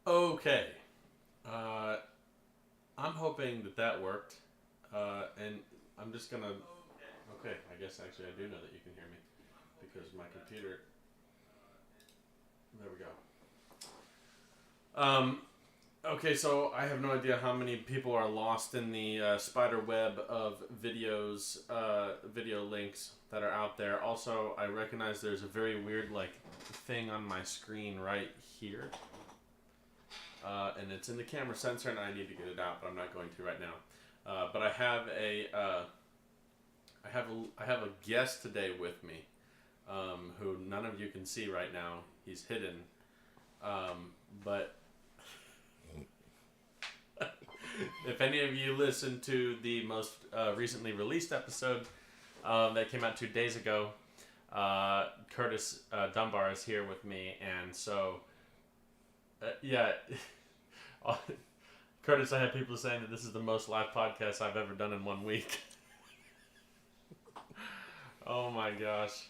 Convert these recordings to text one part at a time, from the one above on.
Okay. Uh, I'm hoping that worked. And I'm just gonna. Okay, I guess actually I do know that you can hear me because my computer. There we go. Okay, so I have no idea how many people are lost in the spider web of video links that are out there. Also, I recognize there's a very weird thing on my screen right here. And it's in the camera sensor, and I need to get it out, but I'm not going to right now. But I have a guest today with me, who none of you can see right now. He's hidden, but if any of you listened to the most recently released episode that came out 2 days ago, Curtis Dunbar is here with me, and so yeah. Curtis, I had people saying that this is the most live podcast I've ever done in 1 week. Oh my gosh.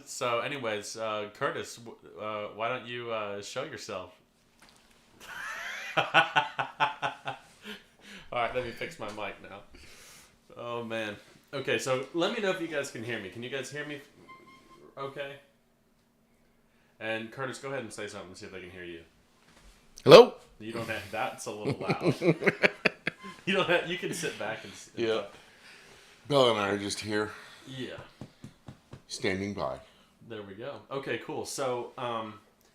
So anyways, Curtis, why don't you show yourself? Alright, let me fix my mic now. Oh man. Okay, so let me know if you guys can hear me. Can you guys hear me okay? And Curtis, go ahead and say something, see if I can hear you. Hello? You don't have, that's a little loud. You can sit back and yeah. Bella and I are just here. Yeah. Standing by. There we go. Okay, cool. So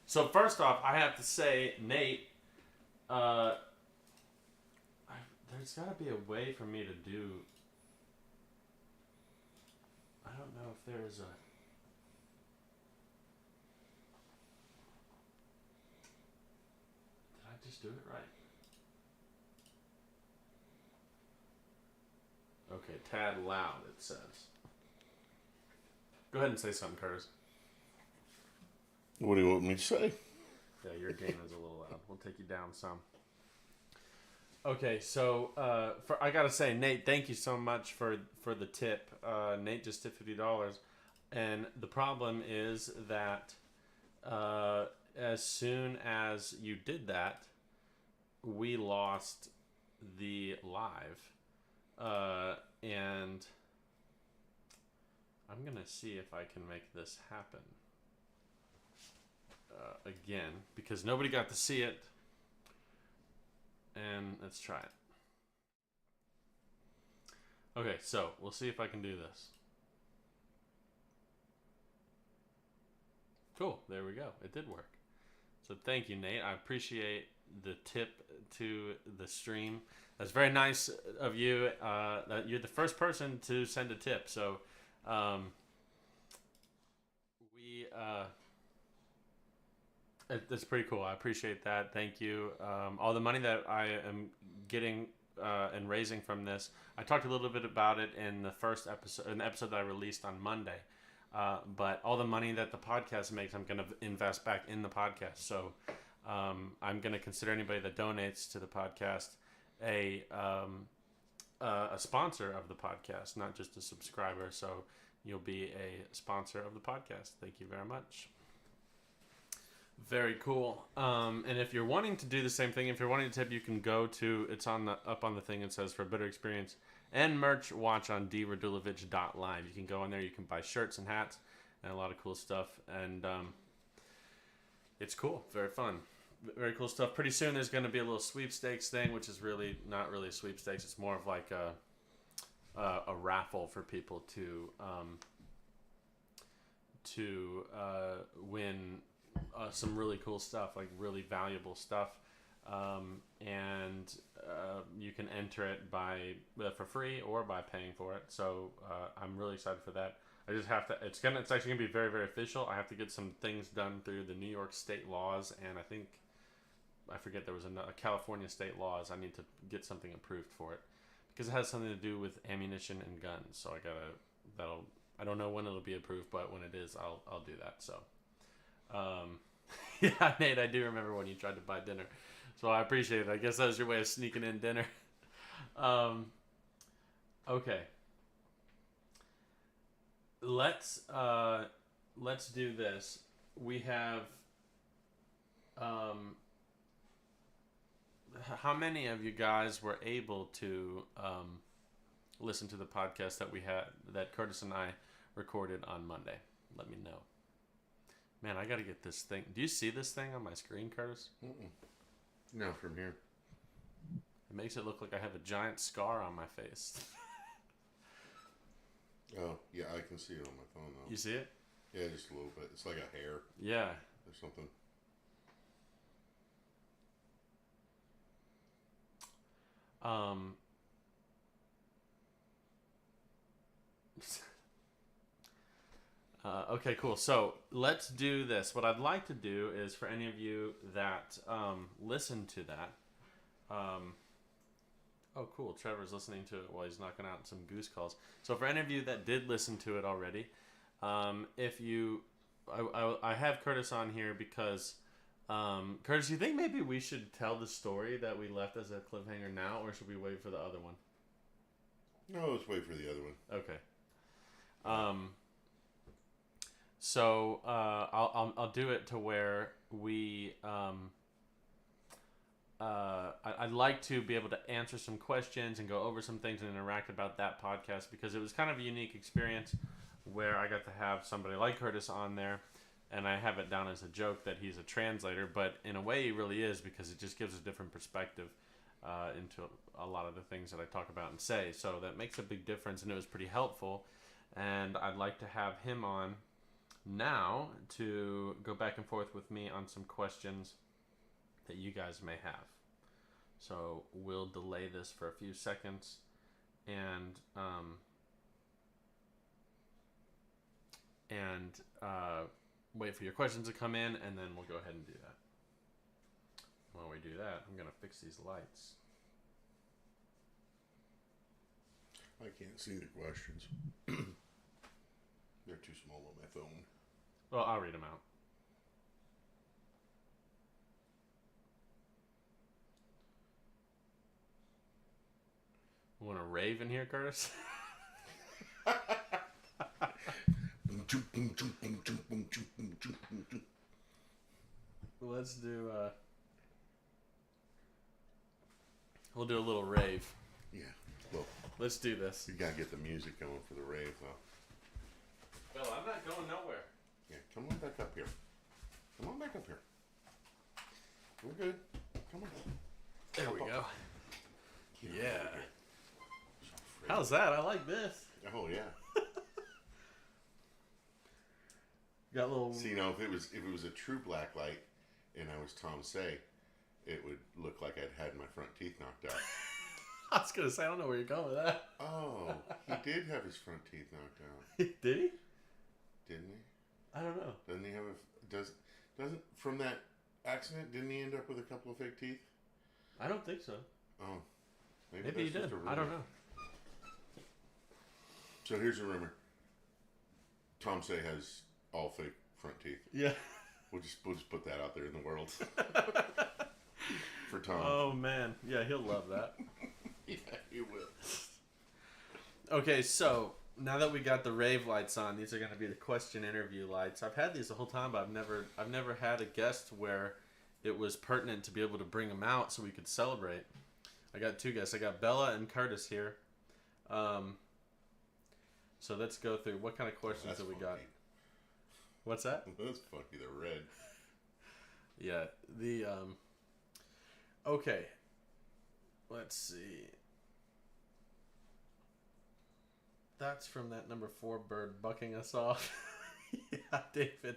first off, I have to say, Nate, there's got to be a way for me to do. I don't know if there's a. Did I just do it right? Okay, tad loud, it says. Go ahead and say something, Curtis. What do you want me to say? Yeah, your gain is a little loud. We'll take you down some. Okay, so I gotta say, Nate, thank you so much for the tip. Nate just tipped $50, and the problem is that as soon as you did that, we lost the live, and I'm gonna see if I can make this happen again, because nobody got to see it. And let's try it. Okay, so we'll see if I can do this. Cool, there we go. It did work. So thank you, Nate. I appreciate the tip to the stream. That's very nice of you. That you're the first person to send a tip. So that's pretty cool. I appreciate that. Thank you. All the money that I am getting and raising from this, I talked a little bit about it in the first episode, in the episode that I released on Monday. But all the money that the podcast makes, I'm going to invest back in the podcast. So I'm going to consider anybody that donates to the podcast a sponsor of the podcast, not just a subscriber. So you'll be a sponsor of the podcast. Thank you very much. Very cool. And if you're wanting to do the same thing, if you're wanting to tip, you can go to, it's up on the thing. It says, for a better experience and merch, watch on dradulovich.live. You can go in there. You can buy shirts and hats and a lot of cool stuff. And it's cool. Very fun. Very cool stuff. Pretty soon there's going to be a little sweepstakes thing, which is really not really a sweepstakes. It's more of like a raffle for people to win some really cool stuff, like really valuable stuff, and you can enter it for free or by paying for it. So I'm really excited for that. I just have to. It's actually gonna be very, very official. I have to get some things done through the New York state laws, and I forget there was a California state laws. I need to get something approved for it because it has something to do with ammunition and guns. So I don't know when it'll be approved, but when it is, I'll do that. So. Yeah, Nate, I do remember when you tried to buy dinner, so I appreciate it. I guess that was your way of sneaking in dinner. Okay, let's do this. We have how many of you guys were able to listen to the podcast that Curtis and I recorded on Monday? Let me know. Man, I gotta get this thing. Do you see this thing on my screen, Curtis? Mm-mm. No, from here. It makes it look like I have a giant scar on my face. Oh, yeah, I can see it on my phone though. You see it? Yeah, just a little bit. It's like a hair Yeah. or something. Okay, cool. So let's do this. What I'd like to do is for any of you that listen to that. Oh, cool. Trevor's listening to it while he's knocking out some goose calls. So for any of you that did listen to it already, if you... I have Curtis on here because... Curtis, you think maybe we should tell the story that we left as a cliffhanger now, or should we wait for the other one? No, let's wait for the other one. Okay. So I'll do it to where we I'd like to be able to answer some questions and go over some things and interact about that podcast because it was kind of a unique experience where I got to have somebody like Curtis on there, and I have it down as a joke that he's a translator, but in a way he really is because it just gives a different perspective into a lot of the things that I talk about and say. So that makes a big difference, and it was pretty helpful. And I'd like to have him on now to go back and forth with me on some questions that you guys may have. So we'll delay this for a few seconds and wait for your questions to come in, and then we'll go ahead and do that. While we do that, I'm going to fix these lights. I can't see the questions. They're too small on my phone. Well, I'll read them out. Want to rave in here, Curtis? Let's do, we'll do a little rave. Yeah, well, Let's do this. you gotta get the music going for the rave, though. Bill, I'm not going nowhere. Yeah, come on back up here. Come on back up here. We're good. Come on. There we go. Get Yeah. over here. So afraid. How's that? I like this. Oh yeah. Got a little... See, now if it was a true black light, and I was Tom Say, it would look like I'd had my front teeth knocked out. I was gonna say, I don't know where you're going with that. Oh, he did have his front teeth knocked out, Did he? didn't he? I don't know. Doesn't he have doesn't from that accident? Didn't he end up with a couple of fake teeth? I don't think so. Oh, Maybe he that's did. just a rumor. I don't know. So here's a rumor. Tom Say has all fake front teeth. Yeah. We'll just put that out there in the world for Tom. Oh man, yeah, he'll love that. Yeah, he will. Okay, so now that we got the rave lights on, these are going to be the question interview lights. I've had these the whole time, but I've never had a guest where it was pertinent to be able to bring them out so we could celebrate. I got two guests. I got Bella and Curtis here. So let's go through what kind of questions have we got. What's that? That's funky. They're red. Yeah. The okay. Let's see. That's from that number 4 bird bucking us off. Yeah, David.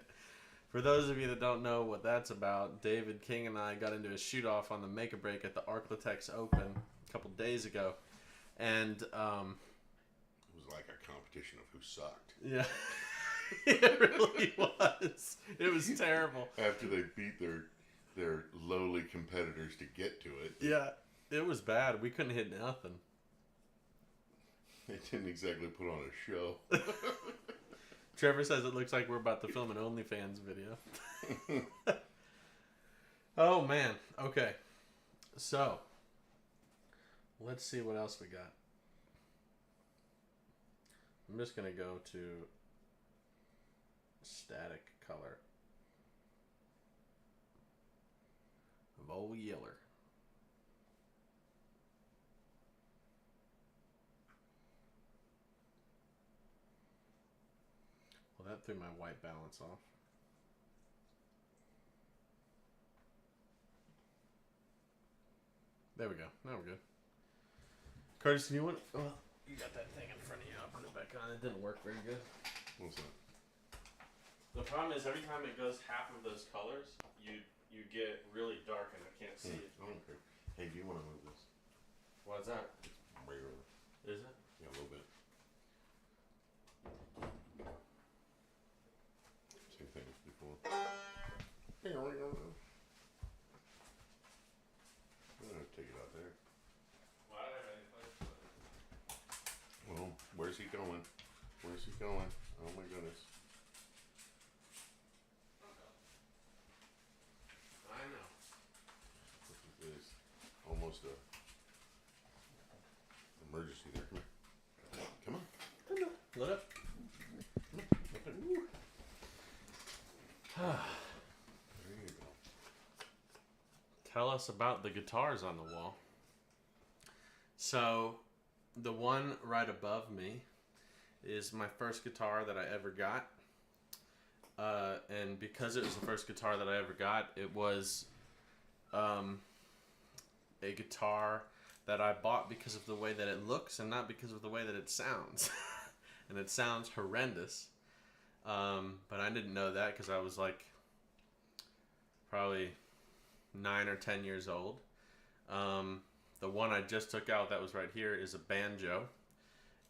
For those of you that don't know what that's about, David King and I got into a shoot off on the Make a Break at the Arklatex Open a couple days ago, and It was like a competition of who sucked. yeah, it really was. It was terrible. After they beat their lowly competitors to get to it. Yeah, it was bad. We couldn't hit nothing. They didn't exactly put on a show. Trevor says it looks like we're about to film an OnlyFans video. Oh, man. Okay. So, let's see what else we got. I'm just going to go to static color of old Yeller. That threw my white balance off. There we go. Now we're good. Curtis, do you want... Well, you got that thing in front of you. I'll put it back on. It didn't work very good. What's that? The problem is every time it goes half of those colors, you get really dark and I can't see it. I don't care. Hey, do you want to move this? Why's that? It's way over. Is it? Yeah, a little bit. Same thing as before. I'm gonna take it out there. Well, I don't have any place for it. Well, where's he going? Where's he going? Oh my goodness. I know. This is almost a emergency there. Come here. Come on. Lit up. There you go. Tell us about the guitars on the wall. So, the one right above me is my first guitar that I ever got. And because it was the first guitar that I ever got, it was a guitar that I bought because of the way that it looks and not because of the way that it sounds. And it sounds horrendous. But I didn't know that because I was like probably 9 or 10 years old. The one I just took out that was right here is a banjo.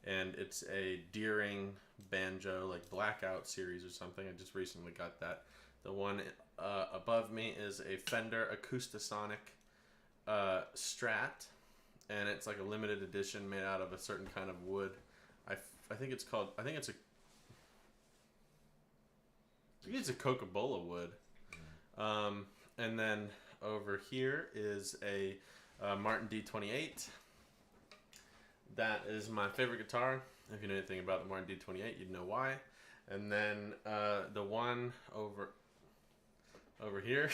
And it's a Deering banjo, like Blackout series or something. I just recently got that. The one above me is a Fender Acoustasonic Strat. And it's like a limited edition made out of a certain kind of wood. I think it's called, I think it's a Coca-Cola wood. And then over here is a Martin D28. That is my favorite guitar. If you know anything about the Martin D28, you'd know why. And then the one over here